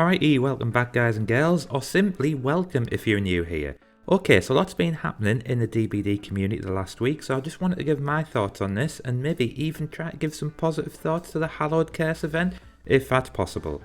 Alrighty, welcome back guys and girls, or simply welcome if you're new here. Okay, so lots been happening in the DBD community the last week, so I just wanted to give my thoughts on this and maybe even try to give some positive thoughts to the Hallowed Curse event, if that's possible.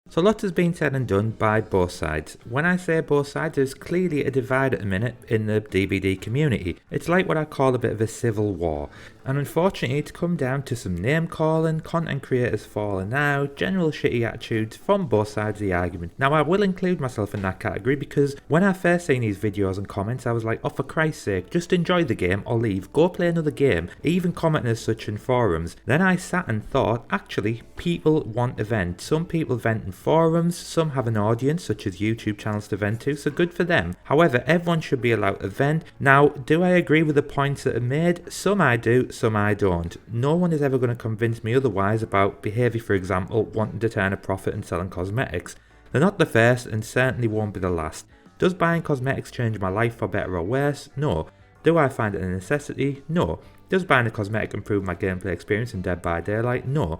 So lots has been said and done by both sides. When I say both sides, there's clearly a divide at the minute in the DBD community. It's like what I call a bit of a civil war. And unfortunately it's come down to some name calling, content creators falling out, general shitty attitudes from both sides of the argument. Now I will include myself in that category because when I first seen these videos and comments I was like, oh for Christ's sake, just enjoy the game or leave, go play another game, even commenting as such in forums. Then I sat and thought, actually people want to vent. Some people vent in forums, some have an audience such as YouTube channels to vent to, so good for them. However, everyone should be allowed to vent. Now, do I agree with the points that are made? Some I do, some I don't. No one is ever going to convince me otherwise about behaviour, for example, wanting to turn a profit and selling cosmetics. They're not the first and certainly won't be the last. Does buying cosmetics change my life for better or worse? No. Do I find it a necessity? No. Does buying a cosmetic improve my gameplay experience in Dead by Daylight? No.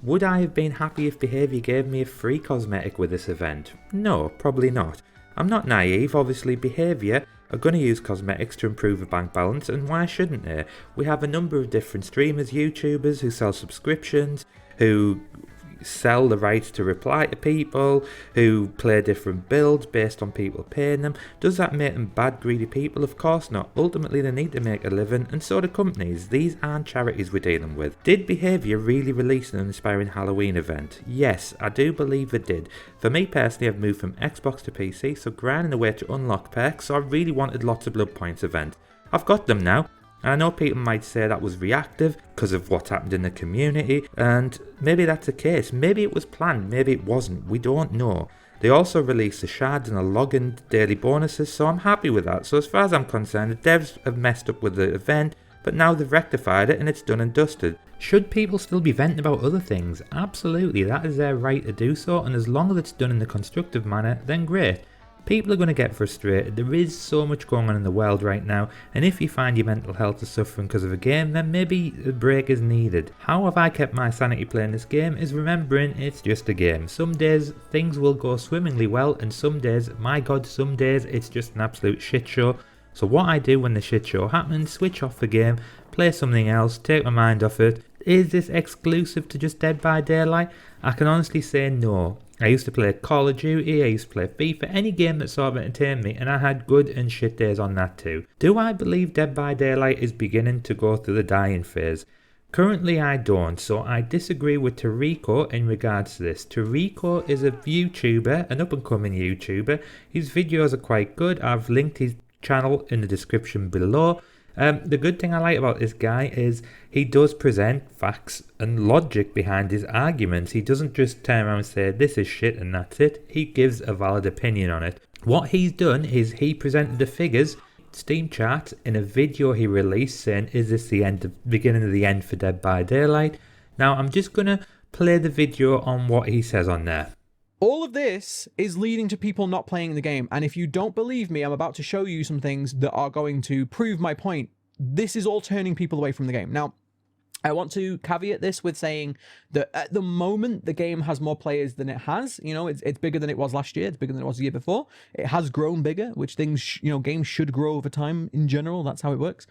Would I have been happy if behaviour gave me a free cosmetic with this event? No, probably not. I'm not naive, obviously behaviour are going to use cosmetics to improve the bank balance, and why shouldn't they? We have a number of different streamers, YouTubers who sell subscriptions, who sell the rights to reply to people, who play different builds based on people paying them. Does that make them bad, greedy people? Of course not. Ultimately they need to make a living, and so do companies. These aren't charities we're dealing with. Did behaviour really release an inspiring Halloween event? Yes, I do believe it did. For me personally, I've moved from Xbox to PC, so grinding away to unlock perks, so I really wanted lots of blood points event. I've got them now. And I know people might say that was reactive because of what's happened in the community, and maybe that's the case. Maybe it was planned, maybe it wasn't, we don't know. They also released the shards and the login daily bonuses, so I'm happy with that. So as far as I'm concerned, the devs have messed up with the event, but now they've rectified it and it's done and dusted. Should people still be venting about other things? Absolutely, that is their right to do so, and as long as it's done in a constructive manner, then great. People are going to get frustrated. There is so much going on in the world right now, and if you find your mental health is suffering because of a game, then maybe a break is needed. How have I kept my sanity playing this game is remembering it's just a game. Some days things will go swimmingly well, and some days, my god, some days it's just an absolute shit show. So what I do when the shit show happens, switch off the game, play something else, take my mind off it. Is this exclusive to just Dead by Daylight? I can honestly say no. I used to play Call of Duty, I used to play FIFA, any game that sort of entertained me, and I had good and shit days on that too. Do I believe Dead by Daylight is beginning to go through the dying phase? Currently I don't, so I disagree with Tariko in regards to this. Tariko is a YouTuber, an up and coming YouTuber. His videos are quite good. I've linked his channel in the description below. The good thing I like about this guy is he does present facts and logic behind his arguments. He doesn't just turn around and say this is shit and that's it. He gives a valid opinion on it. What he's done is he presented the figures, Steam charts, in a video he released saying, is this the beginning of the end for Dead by Daylight? Now I'm just going to play the video on what he says on there. All of this is leading to people not playing the game, and if you don't believe me, I'm about to show you some things that are going to prove my point. This is all turning people away from the game. Now, I want to caveat this with saying that at the moment, the game has more players than it has. You know, it's bigger than it was last year. It's bigger than it was the year before. It has grown bigger, which things, games should grow over time in general. That's how it works.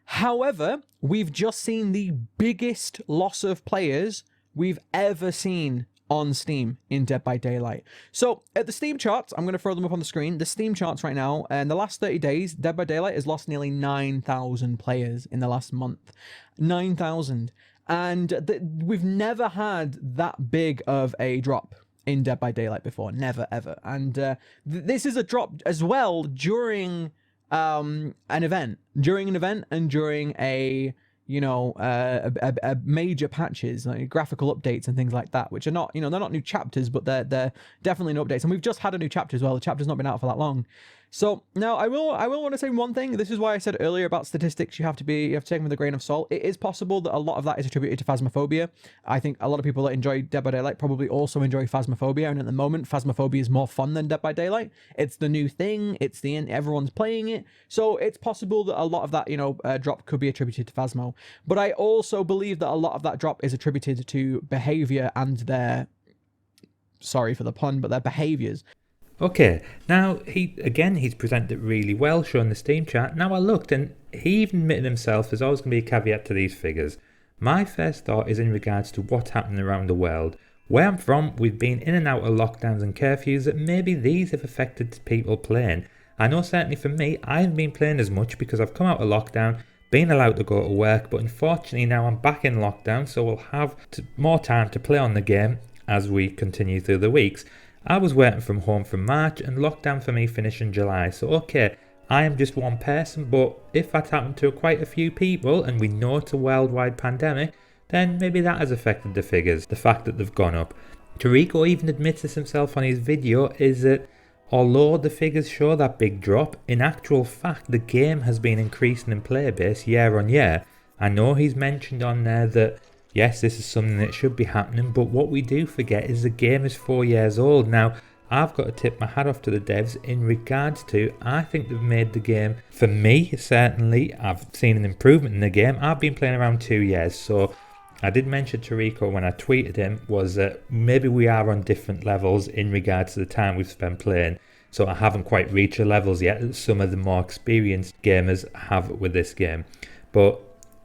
However, we've just seen the biggest loss of players we've ever seen on Steam in Dead by Daylight. So at the Steam charts, I'm going to throw them up on the screen. The Steam charts right now, in the last 30 days, Dead by Daylight has lost nearly 9,000 players in the last month. 9,000. And we've never had that big of a drop in Dead by Daylight before. Never, ever. And this is a drop as well during an event. During an event and during a major patches, like graphical updates and things like that, which are not, they're not new chapters, but they're definitely new updates. And we've just had a new chapter as well. The chapter's not been out for that long. So now I will want to say one thing. This is why I said earlier about statistics. You have to take them with a grain of salt. It is possible that a lot of that is attributed to Phasmophobia. I think a lot of people that enjoy Dead by Daylight probably also enjoy Phasmophobia, and at the moment, Phasmophobia is more fun than Dead by Daylight. It's the new thing. It's the end. Everyone's playing it, so it's possible that a lot of that drop could be attributed to Phasmo. But I also believe that a lot of that drop is attributed to behaviour and their, sorry for the pun, but their behaviours. Okay, now he's presented it really well, showing the Steam chart. Now I looked, and he even admitted himself there's always going to be a caveat to these figures. My first thought is in regards to what's happening around the world. Where I'm from, we've been in and out of lockdowns and curfews that maybe these have affected people playing. I know certainly for me, I haven't been playing as much because I've come out of lockdown, been allowed to go to work, but unfortunately now I'm back in lockdown, so we'll have more time to play on the game as we continue through the weeks. I was working from home from March, and lockdown for me finished in July, so okay, I am just one person, but if that's happened to quite a few people, and we know it's a worldwide pandemic, then maybe that has affected the figures, the fact that they've gone up. Tariko even admits this himself on his video, is that although the figures show that big drop, in actual fact the game has been increasing in player base year on year. I know he's mentioned on there that yes, this is something that should be happening, but what we do forget is the game is 4 years old. Now, I've got to tip my hat off to the devs in regards to, I think they've made the game, for me certainly, I've seen an improvement in the game. I've been playing around 2 years, so I did mention to Rico when I tweeted him was that maybe we are on different levels in regards to the time we've spent playing. So I haven't quite reached the levels yet that some of the more experienced gamers have with this game. But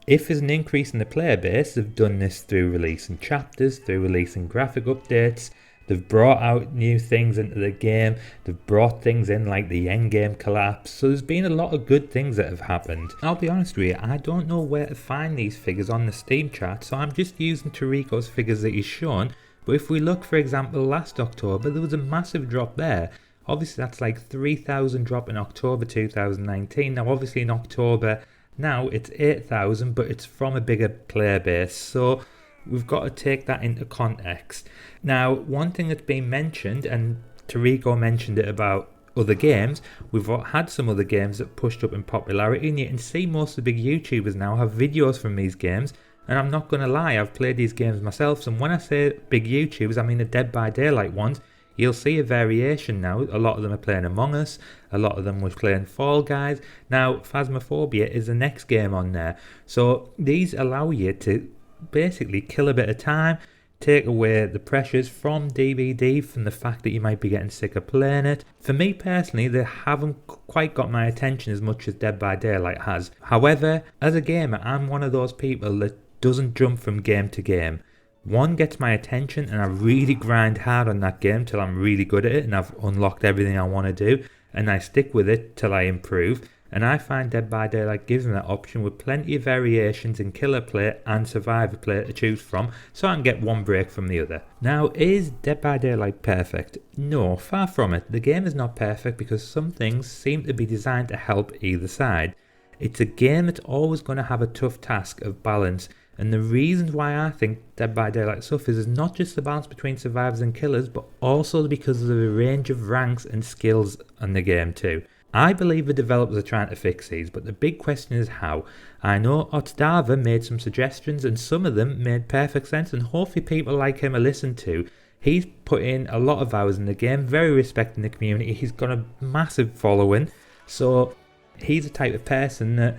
if there's an increase in the player base, they've done this through releasing chapters, through releasing graphic updates, they've brought out new things into the game, they've brought things in like the endgame collapse, so there's been a lot of good things that have happened. I'll be honest with you, I don't know where to find these figures on the Steam chart, so I'm just using Tariko's figures that he's shown, but if we look for example last October, there was a massive drop there. Obviously that's like 3,000 drop in October 2019, now obviously in October now it's 8,000, but it's from a bigger player base, so we've got to take that into context. Now, one thing that's been mentioned, and Tariko mentioned it about other games, we've had some other games that pushed up in popularity, and you can see most of the big YouTubers now have videos from these games, and I'm not going to lie, I've played these games myself, and when I say big YouTubers, I mean the Dead by Daylight ones. You'll see a variation now. A lot of them are playing Among Us. A lot of them were playing Fall Guys. Now, Phasmophobia is the next game on there. So these allow you to basically kill a bit of time, take away the pressures from DVD, from the fact that you might be getting sick of playing it. For me personally, they haven't quite got my attention as much as Dead by Daylight has. However, as a gamer, I'm one of those people that doesn't jump from game to game. One gets my attention and I really grind hard on that game till I'm really good at it and I've unlocked everything I want to do, and I stick with it till I improve, and I find Dead by Daylight gives me that option with plenty of variations in killer play and survivor play to choose from, so I can get one break from the other. Now, is Dead by Daylight perfect? No, far from it. The game is not perfect because some things seem to be designed to help either side. It's a game that's always going to have a tough task of balance. And the reasons why I think Dead by Daylight suffers is not just the balance between survivors and killers, but also because of the range of ranks and skills in the game too. I believe the developers are trying to fix these, but the big question is how. I know Otdava made some suggestions and some of them made perfect sense, and hopefully people like him are listened to. He's put in a lot of hours in the game, very respecting the community, he's got a massive following, so he's the type of person that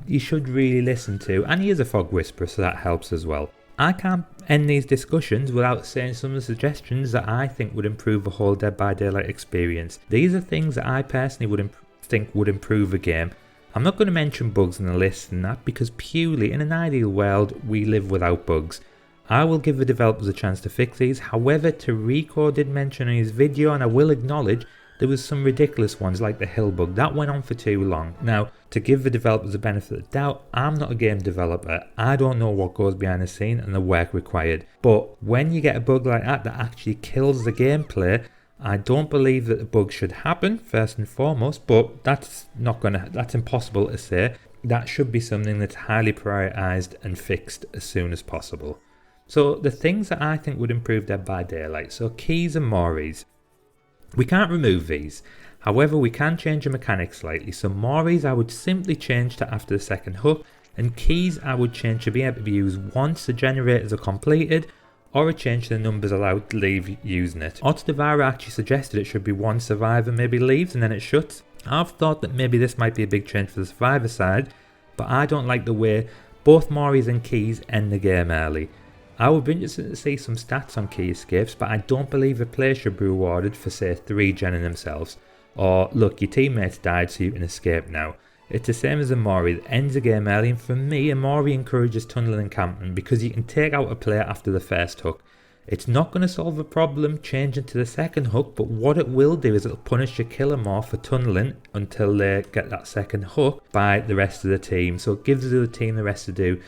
you should really listen to, and he is a fog whisperer, so that helps as well. I can't end these discussions without saying some of the suggestions that I think would improve the whole Dead by Daylight experience. These are things that I personally think would improve the game. I'm not going to mention bugs in the list and that, because purely in an ideal world we live without bugs. I will give the developers a chance to fix these. However, Tariko did mention in his video, and I will acknowledge, there was some ridiculous ones like the hill bug. That went on for too long. Now, to give the developers the benefit of the doubt, I'm not a game developer. I don't know what goes behind the scene and the work required. But when you get a bug like that actually kills the gameplay, I don't believe that the bug should happen, first and foremost, but that's impossible to say. That should be something that's highly prioritized and fixed as soon as possible. So the things that I think would improve Dead by Daylight, so keys and mores. We can't remove these. However, we can change the mechanics slightly. So Maury's I would simply change to after the second hook, and keys I would change to be able to be used once the generators are completed, or a change to the numbers allowed to leave using it. Otodevara actually suggested it should be one survivor maybe leaves and then it shuts. I've thought that maybe this might be a big change for the survivor side, but I don't like the way both Maury's and keys end the game early. I would be interested to see some stats on key escapes, but I don't believe a player should be rewarded for say 3-genning themselves, or look, your teammates died so you can escape now. It's the same as a Maury that ends the game early, and for me a Maury encourages tunneling and camping because you can take out a player after the first hook. It's not going to solve a problem changing to the second hook, but what it will do is it'll punish your killer more for tunneling until they get that second hook by the rest of the team. So it gives the other team the rest to do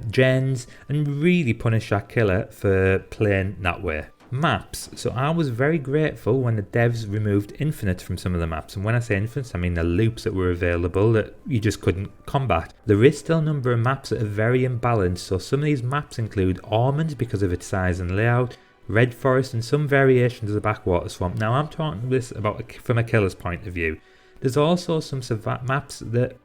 gens and really punish that killer for playing that way. Maps. So I was very grateful when the devs removed infinite from some of the maps, and when I say infinite I mean the loops that were available that you just couldn't combat. There is still a number of maps that are very imbalanced, so some of these maps include Ormond because of its size and layout, Red Forest and some variations of the Backwater Swamp. Now I'm talking this about from a killer's point of view. There's also some maps that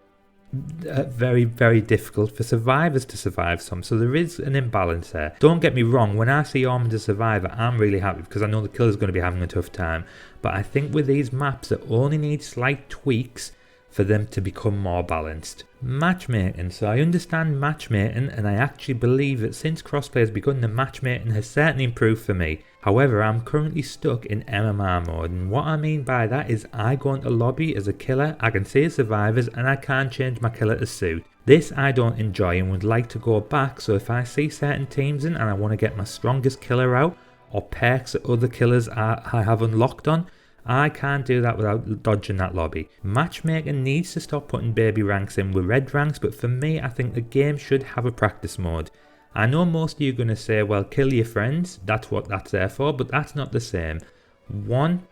very, very difficult for survivors to survive some, so there is an imbalance there. Don't get me wrong, when I see Ormond as a survivor I'm really happy because I know the killer's going to be having a tough time, but I think with these maps that only need slight tweaks for them to become more balanced. Matchmaking. So I understand matchmaking, and I actually believe that since crossplay has begun, the matchmaking has certainly improved for me. However, I'm currently stuck in MMR mode, and what I mean by that is I go into lobby as a killer, I can see the survivors, and I can't change my killer to suit. This I don't enjoy and would like to go back, so if I see certain teams in and I want to get my strongest killer out, or perks that other killers I have unlocked on, I can't do that without dodging that lobby. Matchmaking needs to stop putting baby ranks in with red ranks, but for me I think the game should have a practice mode. I know most of you are going to say, well, kill your friends, that's what that's there for, but that's not the same. 1,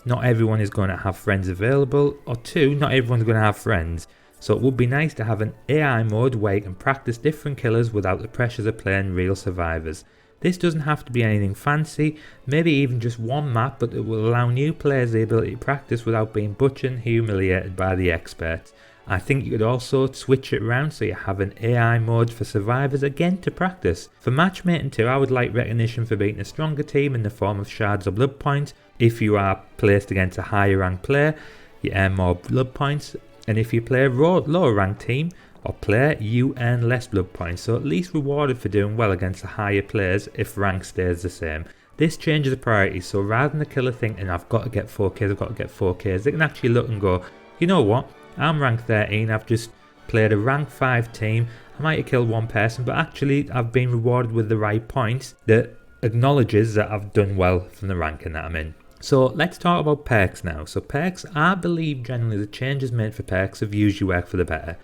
not everyone is going to have friends available, or 2, not everyone's going to have friends. So it would be nice to have an AI mode where you can practice different killers without the pressures of playing real survivors. This doesn't have to be anything fancy, maybe even just one map, but it will allow new players the ability to practice without being butchered and humiliated by the experts. I think you could also switch it around so you have an AI mode for survivors again to practice. For matchmaking too, I would like recognition for beating a stronger team in the form of shards or blood points. If you are placed against a higher ranked player, you earn more blood points, and if you play a lower ranked team or player, you earn less blood points, so at least rewarded for doing well against the higher players if rank stays the same. This changes the priorities, so rather than the killer thinking I've got to get 4Ks, I've got to get 4Ks, they can actually look and go, you know what, I'm rank 13, I've just played a rank 5 team, I might have killed one person, but actually I've been rewarded with the right points that acknowledges that I've done well from the ranking that I'm in. So let's talk about perks now. So perks, I believe generally the changes made for perks have usually worked for the better.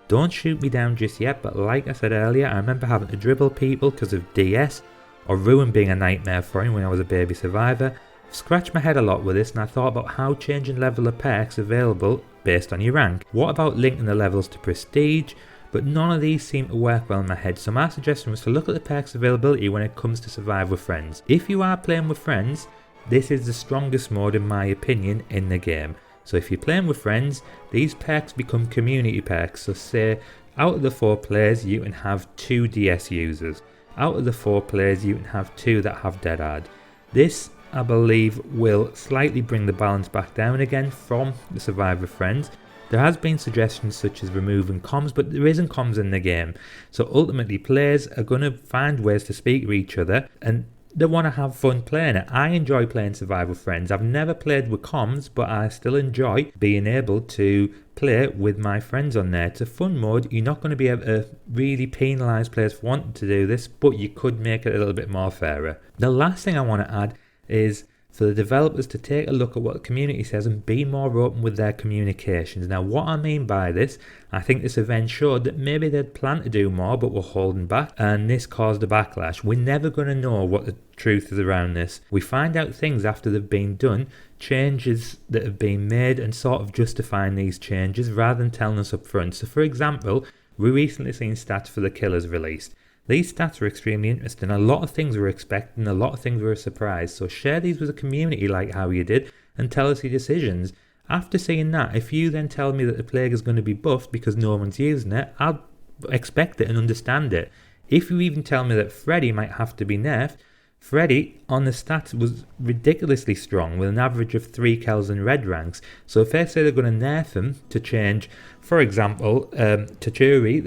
Don't shoot me down just yet, but like I said earlier, I remember having to dribble people because of DS, or Ruin being a nightmare for me when I was a baby survivor. I've scratched my head a lot with this, and I thought about how changing level of perks available based on your rank. What about linking the levels to prestige? But none of these seem to work well in my head, so my suggestion was to look at the perks availability when it comes to survive with friends. If you are playing with friends, this is the strongest mode in my opinion in the game. So if you're playing with friends, these perks become community perks. So say out of the 4 players you can have 2 DS users. Out of the 4 players you can have 2 that have Dead Hard. This I believe will slightly bring the balance back down again from the survivor friends. There has been suggestions such as removing comms, but there isn't comms in the game. So ultimately players are going to find ways to speak to each other, and they want to have fun playing it. I enjoy playing survival friends. I've never played with comms, but I still enjoy being able to play with my friends on there. It's a fun mode. You're not going to be able to really penalise players for wanting to do this, but you could make it a little bit more fairer. The last thing I want to add is for the developers to take a look at what the community says and be more open with their communications. Now what I mean by this, I think this event showed that maybe they'd planned to do more but were holding back, and this caused a backlash. We're never going to know what the truth is around this. We find out things after they've been done, changes that have been made, and sort of justifying these changes rather than telling us up front. So for example, we recently seen stats for the killers released. These stats were extremely interesting. A lot of things we were expecting, a lot of things we were surprised. So share these with the community like how you did and tell us your decisions. After seeing that, if you then tell me that the plague is going to be buffed because no one's using it, I'll expect it and understand it. If you even tell me that Freddy might have to be nerfed, Freddy on the stats was ridiculously strong with an average of 3 kills in red ranks. So if they say they're going to nerf him to change, for example, Tachuri,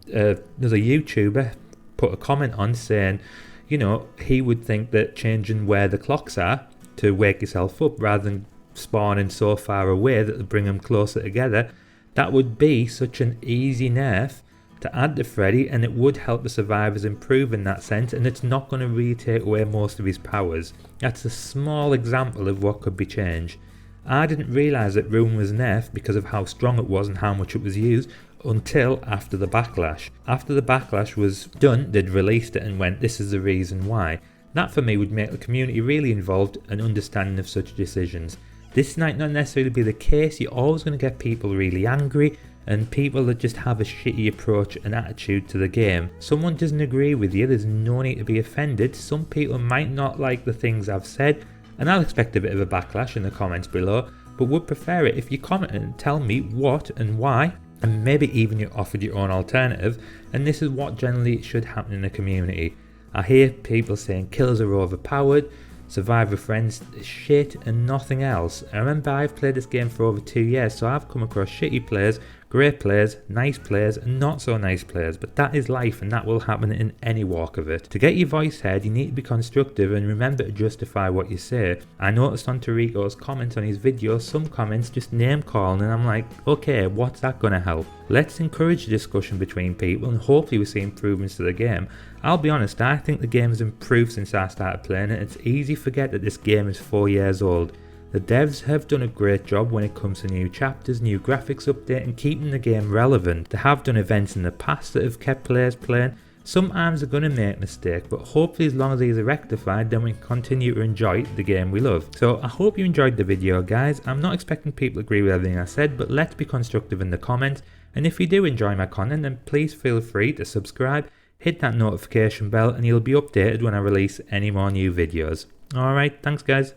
there's a YouTuber put a comment on saying, you know, he would think that changing where the clocks are to wake yourself up rather than spawning so far away that they bring them closer together, that would be such an easy nerf to add to Freddy, and it would help the survivors improve in that sense, and it's not going to really take away most of his powers. That's a small example of what could be changed. I didn't realise that Ruin was nerfed because of how strong it was and how much it was used until after the backlash. After the backlash was done, they'd released it and went, this is the reason why. That for me would make the community really involved and understanding of such decisions. This might not necessarily be the case. You're always going to get people really angry and people that just have a shitty approach and attitude to the game. Someone doesn't agree with you, there's no need to be offended. Some people might not like the things I've said, and I'll expect a bit of a backlash in the comments below, but would prefer it if you comment and tell me what and why, and maybe even you offered your own alternative, and this is what generally should happen in the community. I hear people saying killers are overpowered, Survivor friends shit and nothing else. I remember I've played this game for over 2 years, so I've come across shitty players, great players, nice players and not so nice players, but that is life and that will happen in any walk of it. To get your voice heard you need to be constructive and remember to justify what you say. I noticed on Tarico's comments on his videos some comments just name calling and I'm like, okay, what's that gonna help? Let's encourage discussion between people and hopefully we see improvements to the game. I'll be honest, I think the game has improved since I started playing it. It's easy to forget that this game is 4 years old. The devs have done a great job when it comes to new chapters, new graphics update and keeping the game relevant. They have done events in the past that have kept players playing. Sometimes they're going to make mistakes, but hopefully as long as these are rectified then we can continue to enjoy the game we love. So I hope you enjoyed the video guys. I'm not expecting people to agree with everything I said, but let's be constructive in the comments. And if you do enjoy my content then please feel free to subscribe, hit that notification bell and you'll be updated when I release any more new videos. Alright, thanks guys.